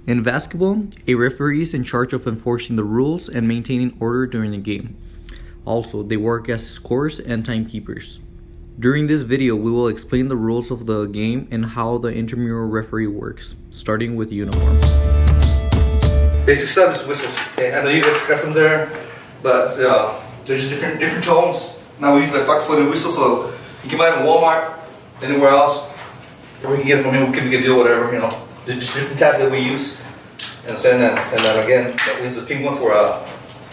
In basketball, a referee is in charge of enforcing the rules and maintaining order during the game. Also, they work as scorers and timekeepers. During this video, we will explain the rules of the game and how the intramural referee works, starting with uniforms. Basic stuff is whistles. Okay, I know you guys got some there, but there's different tones. Now we use like flexible whistle, so you can buy it in Walmart, anywhere else, or we can get it from him. We can get a deal, whatever, you know. There's different types that we use, and then again, we use the pink one for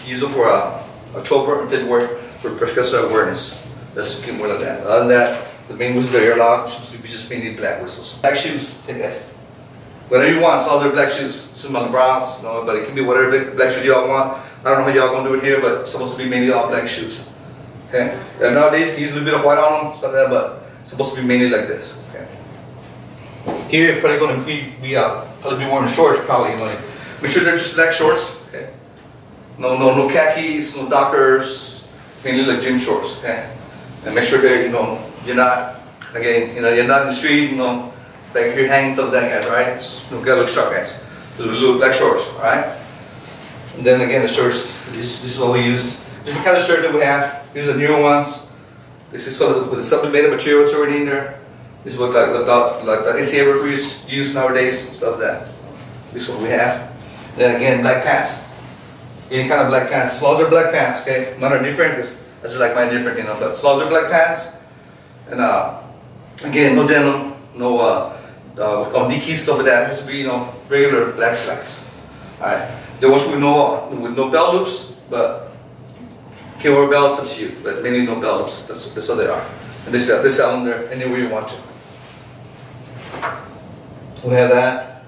use them for October and February for percussive awareness. That's the more like that. Other than that, the main whistles are airlock. Should be just mainly black whistles. Black shoes, hey guys. Whatever you want, as long as they're black shoes. Some on the Browns, you know, but it can be whatever black shoes y'all want. I don't know how y'all gonna do it here, but it's supposed to be mainly all black shoes. Okay? And nowadays, you can use a little bit of white on them, stuff like that, but it's supposed to be mainly like this. Okay? Here, probably gonna be probably be wearing shorts, probably. You know, like, make sure they're just black shorts. Okay? No khakis, no Dockers, mainly like gym shorts. Okay? And make sure that you're not you're not in the street, back here hanging stuff like that, guys. Right? Just gotta look sharp, guys. Little black shorts, all right? And then again, the shirts. This is what we use. Different kind of shirt that we have. These are the newer ones. This is called with the sublimated material that's already in there. This is what like the ACA referees use nowadays, stuff like that. This is what we have. Then again, black pants. Any kind of black pants. As long as they're black pants, okay? Mine are different because I just like mine different, but as long as they're black pants, and again, no denim, no we call them DK stuff like that. It has to be regular black slacks. Alright. There was with no belt loops, but you can wear belts, up to you. But mainly no belt loops. That's what they are. And they sell them there anywhere you want to. We have that.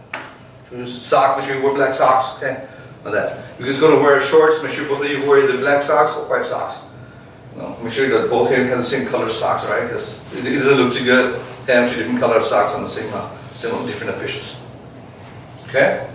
Sock, make sure you wear black socks, okay? Like that. If you're just going to wear shorts, make sure both of you wear either black socks or white socks. Make sure that both of you have the same color socks, right? Because it doesn't look too good having 2 different color socks on the same different officials. Okay?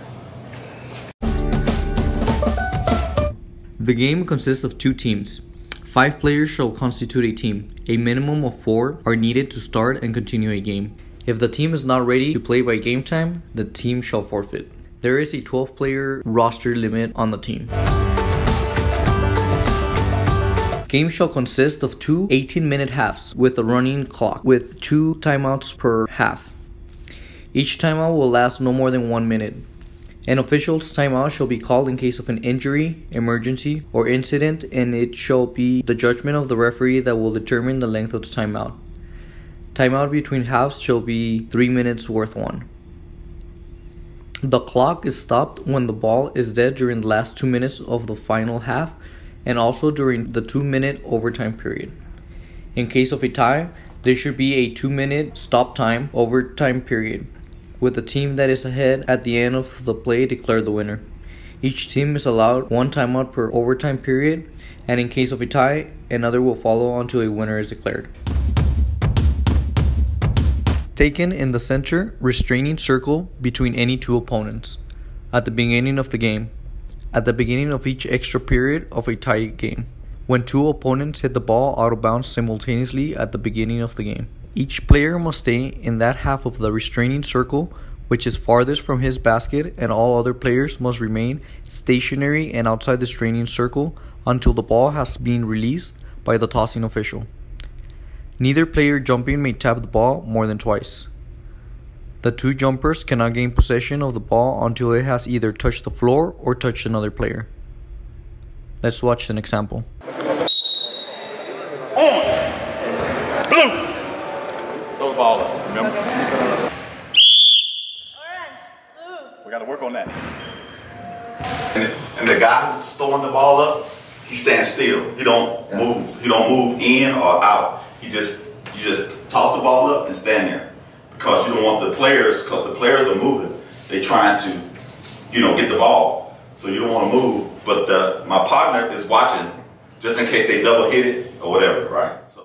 The game consists of 2 teams. 5 players shall constitute a team. A minimum of 4 are needed to start and continue a game. If the team is not ready to play by game time, the team shall forfeit. There is a 12-player roster limit on the team. Game shall consist of 2 18-minute halves with a running clock with 2 timeouts per half. Each timeout will last no more than 1 minute. An official's timeout shall be called in case of an injury, emergency, or incident, and it shall be the judgment of the referee that will determine the length of the timeout. Timeout between halves shall be 3 minutes worth 1. The clock is stopped when the ball is dead during the last 2 minutes of the final half, and also during the 2-minute overtime period. In case of a tie, there should be a 2-minute stop time overtime period, with the team that is ahead at the end of the play declared the winner. Each team is allowed 1 timeout per overtime period, and in case of a tie, another will follow until a winner is declared. Taken in the center restraining circle between any 2 opponents. At the beginning of the game. At the beginning of each extra period of a tie game. When 2 opponents hit the ball out of bounds simultaneously at the beginning of the game. Each player must stay in that half of the restraining circle which is farthest from his basket, and all other players must remain stationary and outside the restraining circle until the ball has been released by the tossing official. Neither player jumping may tap the ball more than twice. The 2 jumpers cannot gain possession of the ball until it has either touched the floor or touched another player. Let's watch an example. On! Blue! Throw the ball up, remember? Orange, blue. We got to work on that. And the guy who's throwing the ball up, he stands still. He don't move. He don't move in or out. You just toss the ball up and stand there. Because you don't want the players, because the players are moving. They're trying to, get the ball. So you don't want to move. But my partner is watching just in case they double hit it or whatever, right? So.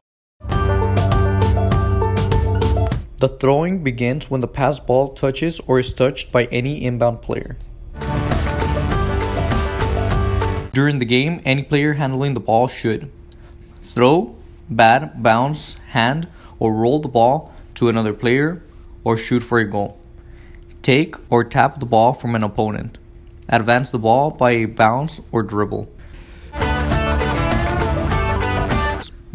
The throwing begins when the pass ball touches or is touched by any inbound player. During the game, any player handling the ball should throw, bat, bounce, hand, or roll the ball to another player or shoot for a goal. take or tap the ball from an opponent. Advance the ball by a bounce or dribble.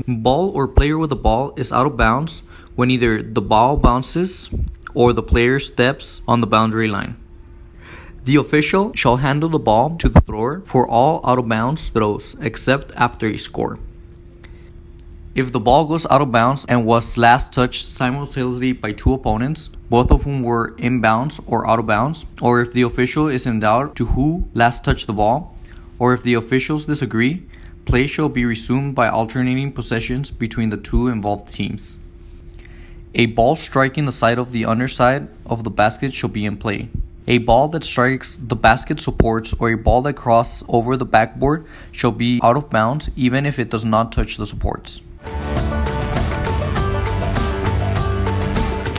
Ball or player with the ball is out of bounds when either the ball bounces or the player steps on the boundary line. The official shall handle the ball to the thrower for all out of bounds throws except after a score. If the ball goes out of bounds and was last touched simultaneously by two opponents, both of whom were in bounds or out of bounds, or if the official is in doubt to who last touched the ball, or if the officials disagree, play shall be resumed by alternating possessions between the two involved teams. A ball striking the side of the underside of the basket shall be in play. A ball that strikes the basket supports or a ball that crosses over the backboard shall be out of bounds even if it does not touch the supports.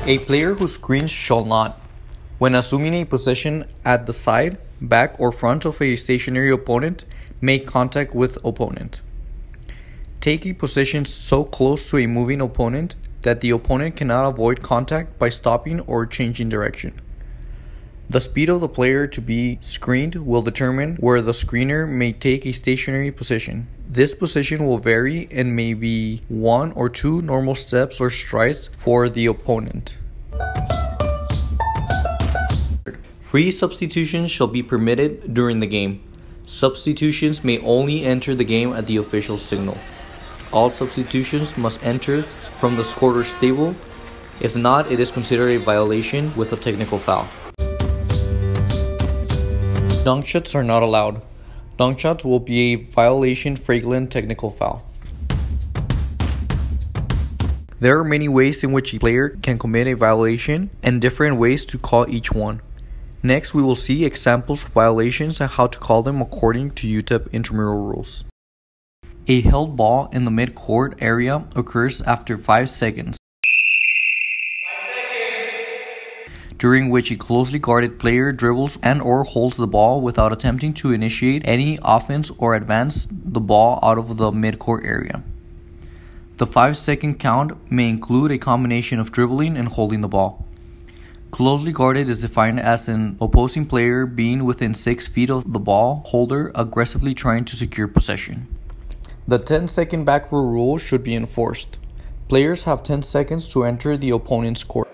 A player who screens shall not, when assuming a position at the side, back, or front of a stationary opponent, make contact with opponent. Take a position so close to a moving opponent that the opponent cannot avoid contact by stopping or changing direction. The speed of the player to be screened will determine where the screener may take a stationary position. This position will vary and may be 1 or 2 normal steps or strides for the opponent. Free substitutions shall be permitted during the game. Substitutions may only enter the game at the official signal. All substitutions must enter from the quarters table. If not, it is considered a violation with a technical foul. Dunk shots are not allowed. Dunk shots will be a violation flagrant technical foul. There are many ways in which a player can commit a violation and different ways to call each one. Next, we will see examples of violations and how to call them according to UTEP intramural rules. A held ball in the mid-court area occurs after 5 seconds. During which a closely guarded player dribbles and or holds the ball without attempting to initiate any offense or advance the ball out of the midcourt area. The 5-second count may include a combination of dribbling and holding the ball. Closely guarded is defined as an opposing player being within 6 feet of the ball holder aggressively trying to secure possession. The 10-second back row rule should be enforced. Players have 10 seconds to enter the opponent's court.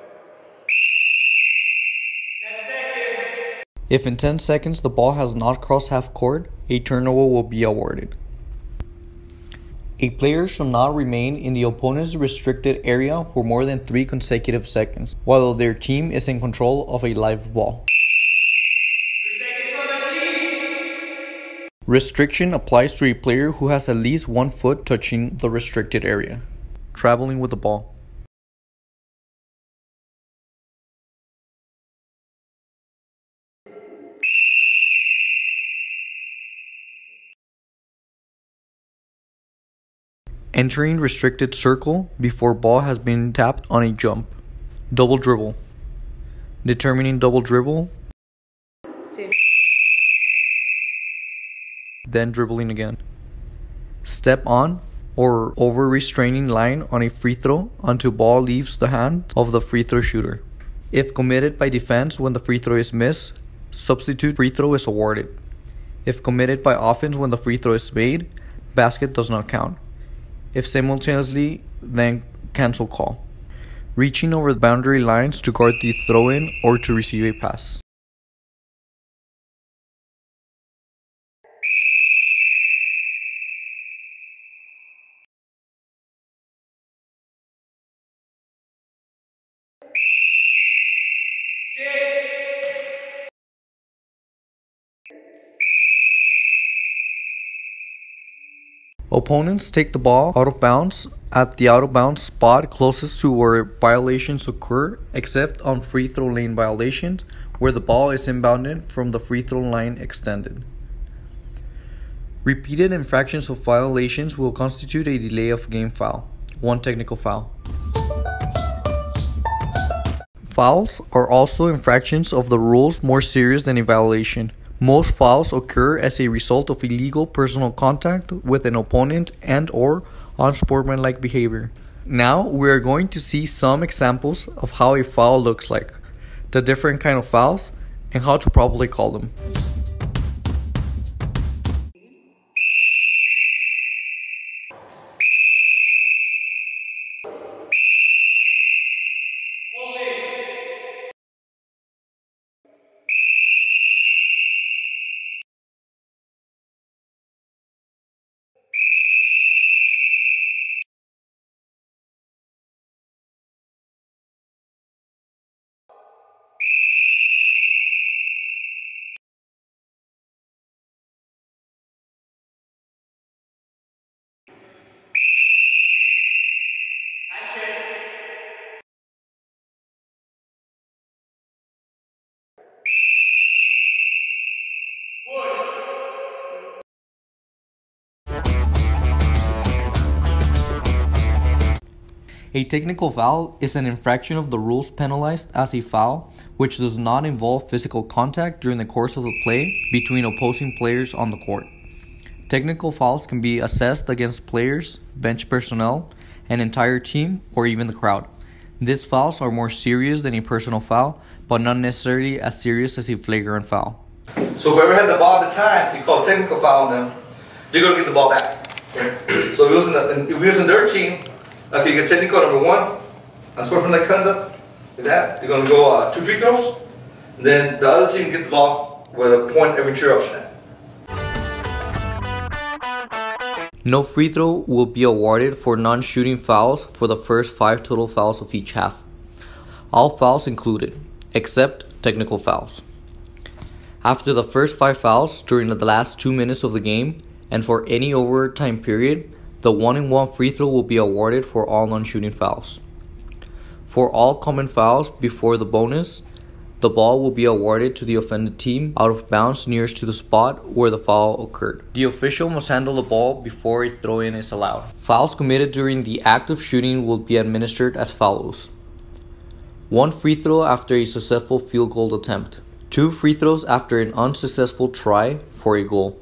If in 10 seconds the ball has not crossed half court, a turnover will be awarded. A player shall not remain in the opponent's restricted area for more than 3 consecutive seconds, while their team is in control of a live ball. Restriction applies to a player who has at least 1 foot touching the restricted area. Traveling with the ball. Entering restricted circle before ball has been tapped on a jump. Double dribble. Determining double dribble. Then dribbling again. Step on or over restraining line on a free throw until ball leaves the hand of the free throw shooter. If committed by defense when the free throw is missed, substitute free throw is awarded. If committed by offense when the free throw is made, basket does not count. If simultaneously, then cancel call. Reaching over the boundary lines to guard the throw-in or to receive a pass. Opponents take the ball out of bounds at the out of bounds spot closest to where violations occur, except on free throw lane violations where the ball is inbounded from the free throw line extended. Repeated infractions of violations will constitute a delay of game foul, 1 technical foul. Fouls are also infractions of the rules more serious than a violation. Most fouls occur as a result of illegal personal contact with an opponent and or unsportsmanlike behavior. Now we are going to see some examples of how a foul looks like. the different kind of fouls, and how to properly call them. A technical foul is an infraction of the rules penalized as a foul which does not involve physical contact during the course of the play between opposing players on the court. Technical fouls can be assessed against players, bench personnel, an entire team, or even the crowd. These fouls are more serious than a personal foul, but not necessarily as serious as a flagrant foul. So whoever had the ball at the time, you call a technical foul on them, they're going to get the ball back. Okay? So if we was in their team, if you get technical number 1, unsportsmanlike conduct, with that, you're going to go 2 free throws. And then the other team gets the ball with a point every interruption. No free throw will be awarded for non-shooting fouls for the first 5 total fouls of each half. All fouls included, except technical fouls. After the first 5 fouls during the last 2 minutes of the game, and for any overtime period, the 1-and-1 free throw will be awarded for all non-shooting fouls. For all common fouls before the bonus, the ball will be awarded to the offended team out of bounds nearest to the spot where the foul occurred. The official must handle the ball before a throw-in is allowed. Fouls committed during the act of shooting will be administered as follows: 1 free throw after a successful field goal attempt. 2 free throws after an unsuccessful try for a goal.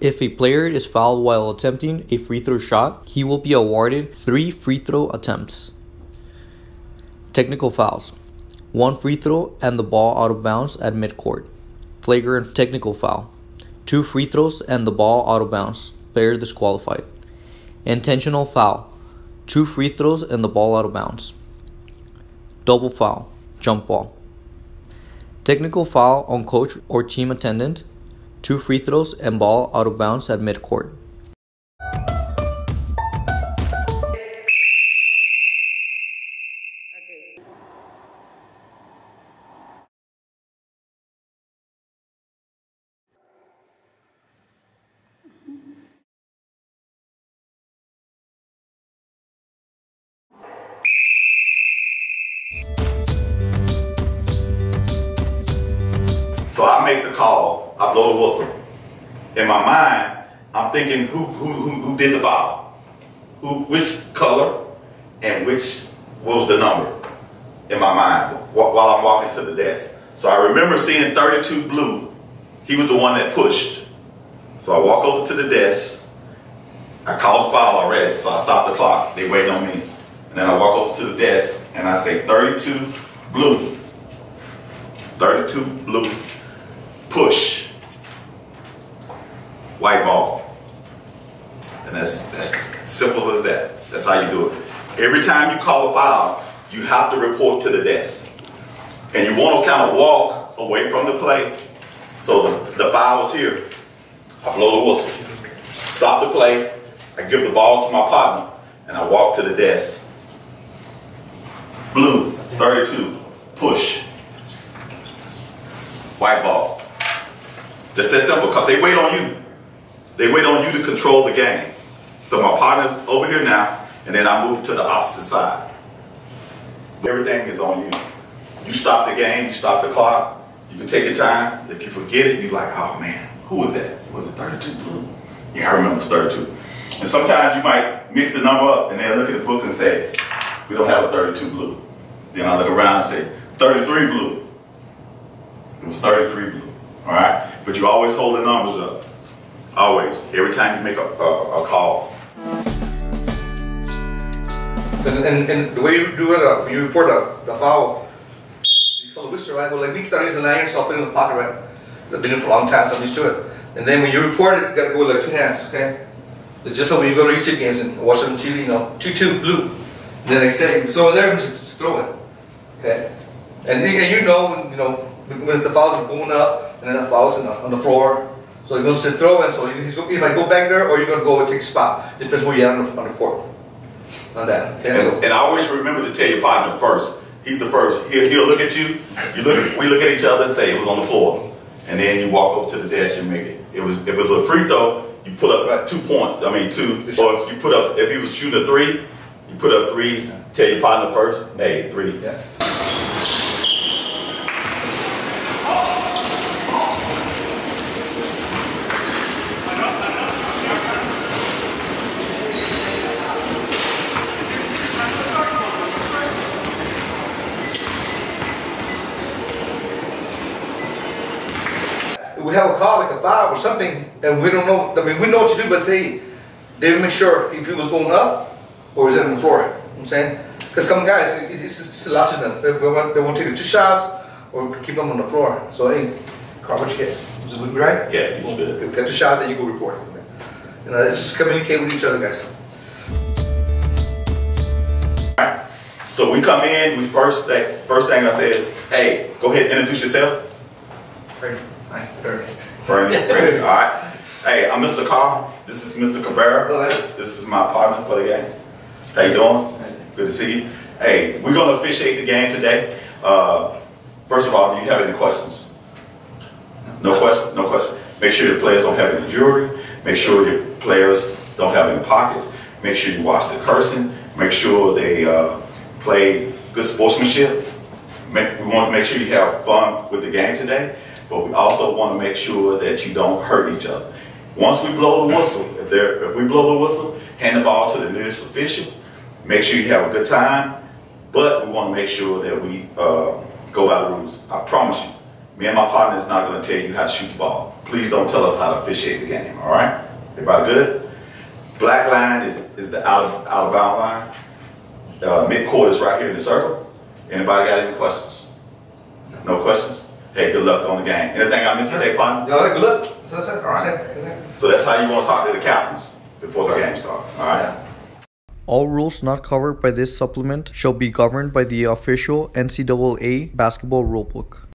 If a player is fouled while attempting a free throw shot, he will be awarded 3 free throw attempts. Technical fouls: 1 free throw and the ball out of bounds at midcourt. Flagrant technical foul: 2 free throws and the ball out of bounds. Player disqualified. Intentional foul: 2 free throws and the ball out of bounds. Double foul: jump ball. Technical foul on coach or team attendant: 2 free throws and ball out of bounds at midcourt. So I make the call, I blow the whistle. In my mind, I'm thinking who did the foul? Which color and what was the number in my mind while I'm walking to the desk. So I remember seeing 32 blue. He was the one that pushed. So I walk over to the desk. I called the foul already, so I stop the clock. They wait on me. And then I walk over to the desk and I say 32 blue. 32 blue. Push. White ball. And that's simple as that. That's how you do it. Every time you call a foul, you have to report to the desk. And you want to kind of walk away from the play. So the foul is here. I blow the whistle. Stop the play. I give the ball to my partner. And I walk to the desk. Blue, 32, push. White ball. Just that simple, because they wait on you. They wait on you to control the game. So my partner's over here now, and then I move to the opposite side. Everything is on you. You stop the game, you stop the clock, you can take your time. If you forget it, you're like, oh man, who was that? Was it 32 blue? Yeah, I remember it's 32. And sometimes you might mix the number up, and they'll look at the book and say, we don't have a 32 blue. Then I look around and say, 33 blue. It was 33 blue. All right? But you always hold the numbers up. Always. Every time you make a call. And the way you do it, you report the foul, call a whistle, right? Well, like we started using lanyards, so I'll put it in the pocket, right? So I've been in for a long time, so I'm used to it. And then when you report it, you gotta go with like 2 hands, okay? It's just like when you go to YouTube games and watch it on TV, you know, 2-2, blue. And then they say, it's over there, just throw it, okay? And you know, when the fouls are going up, and then the fouls on the floor, so he goes to throw it, so he might go back there, or you're gonna go and take a spot. Depends where you're at on the court. On that, okay? And I always remember to tell your partner first. He's the first. He'll look at you. We look at each other and say it was on the floor, and then you walk over to the desk and make it. If it was a free throw, you put up 2 points. I mean 2. Or if he was shooting a 3, you put up 3s. Tell your partner first. Hey, 3. Yeah. We have a call, like a foul or something, and we don't know. I mean, we know what to do, but say they didn't make sure if it was going up or is it on the floor. You know what I'm saying? Because some guys, it's a lot to them. They won't take the 2 shots or keep them on the floor. So hey, Carl, what you get? Was it right? Yeah, you should. If you get the shot, then you go report it. You know, it's just communicate with each other, guys. Alright. So we come in. First thing I say is, hey, go ahead and introduce yourself. Fernie. All right. Hey, I'm Mr. Carr. This is Mr. Cabrera. This is my partner for the game. How you doing? Good to see you. Hey, we're going to officiate the game today. First of all, do you have any questions? No question? No question. Make sure your players don't have any jewelry. Make sure your players don't have any pockets. Make sure you watch the cursing. Make sure they play good sportsmanship. We want to make sure you have fun with the game today. But we also want to make sure that you don't hurt each other. Once we blow the whistle, if we blow the whistle, hand the ball to the nearest official. Make sure you have a good time, but we want to make sure that we go by the rules. I promise you, me and my partner is not going to tell you how to shoot the ball. Please don't tell us how to officiate the game, all right? Everybody good? Black line is the out of bound line. Mid-court is right here in the circle. Anybody got any questions? No questions? Hey, good luck on the game. Anything I missed today, partner? Good luck. So that's it. All right. So that's how you want to talk to the captains before the game starts. All right. All rules not covered by this supplement shall be governed by the official NCAA basketball rulebook.